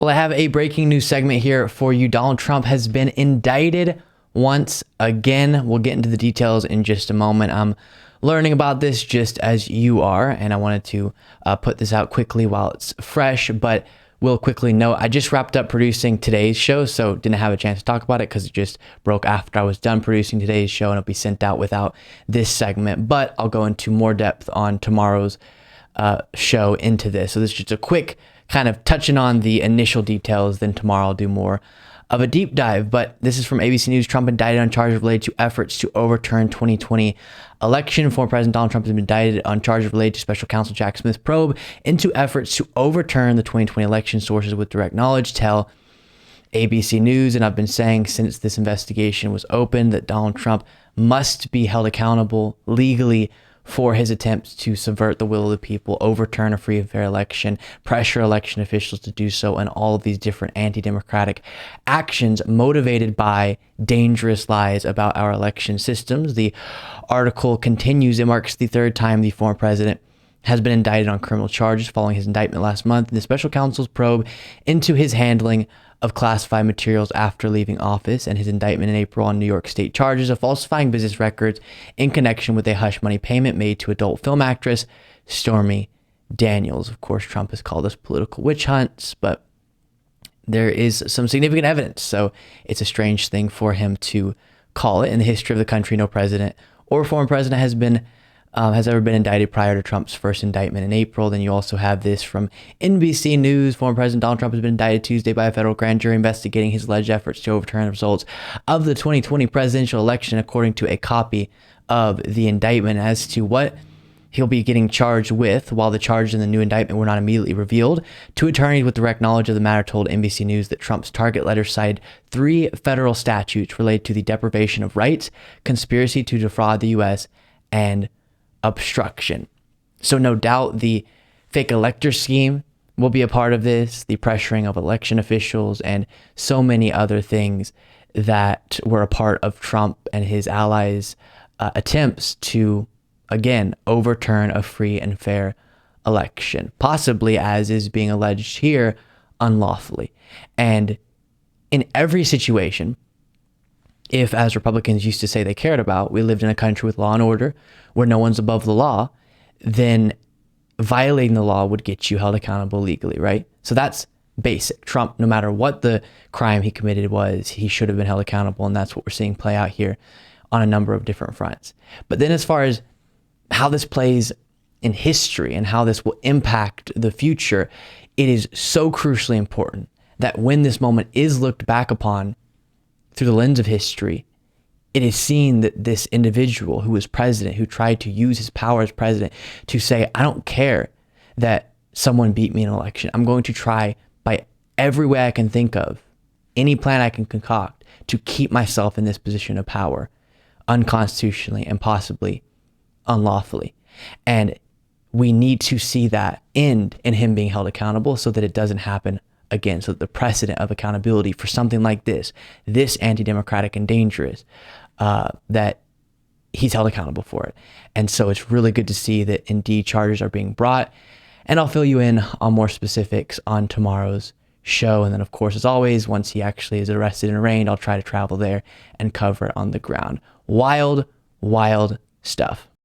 Well, I have a breaking news segment here for you. Donald Trump has been indicted once again. We'll get into the details in just a moment. I'm learning about this just as you are, and I wanted to put this out quickly while it's fresh, but will quickly note I just wrapped up producing today's show, so didn't have a chance to talk about it because it just broke after I was done producing today's show, and it'll be sent out without this segment, but I'll go into more depth on tomorrow's show into this. So this is just a quick kind of touching on the initial details. Then tomorrow I'll do more of a deep dive. But this is from ABC News. Trump indicted on charges related to efforts to overturn 2020 election. Former President Donald Trump has been indicted on charges related to Special Counsel Jack Smith's probe into efforts to overturn the 2020 election. Sources with direct knowledge tell ABC News, and I've been saying since this investigation was opened, that Donald Trump must be held accountable legally for his attempts to subvert the will of the people, overturn a free and fair election, pressure election officials to do so, and all of these different anti-democratic actions motivated by dangerous lies about our election systems. The article continues. It marks the third time the former president has been indicted on criminal charges following his indictment last month in the special counsel's probe into his handling of classified materials after leaving office, and his indictment in April on New York State charges of falsifying business records in connection with a hush money payment made to adult film actress Stormy Daniels. Of course, Trump has called this political witch hunts, but there is some significant evidence. So it's a strange thing for him to call it. In the history of the country, no president or former president has ever been indicted prior to Trump's first indictment in April. Then you also have this from NBC News. Former President Donald Trump has been indicted Tuesday by a federal grand jury investigating his alleged efforts to overturn the results of the 2020 presidential election, according to a copy of the indictment. As to what he'll be getting charged with, while the charges in the new indictment were not immediately revealed, two attorneys with direct knowledge of the matter told NBC News that Trump's target letter cited 3 federal statutes related to the deprivation of rights, conspiracy to defraud the U.S., and obstruction. So no doubt the fake elector scheme will be a part of this, the pressuring of election officials, and so many other things that were a part of Trump and his allies' attempts to, again, overturn a free and fair election, possibly, as is being alleged here, unlawfully. And in every situation, if, as Republicans used to say they cared about, we lived in a country with law and order where no one's above the law, then violating the law would get you held accountable legally, right? So that's basic. Trump, no matter what the crime he committed was, he should have been held accountable, and that's what we're seeing play out here on a number of different fronts. But then as far as how this plays in history and how this will impact the future, it is so crucially important that when this moment is looked back upon through the lens of history, it is seen that this individual who was president, who tried to use his power as president to say, I don't care that someone beat me in an election. I'm going to try by every way I can think of, any plan I can concoct, to keep myself in this position of power unconstitutionally and possibly unlawfully. And we need to see that end in him being held accountable so that it doesn't happen again, so that the precedent of accountability for something like this anti-democratic and dangerous, that he's held accountable for it. And so it's really good to see that indeed charges are being brought. And I'll fill you in on more specifics on tomorrow's show. And then, of course, as always, once he actually is arrested and arraigned, I'll try to travel there and cover it on the ground. Wild, wild stuff.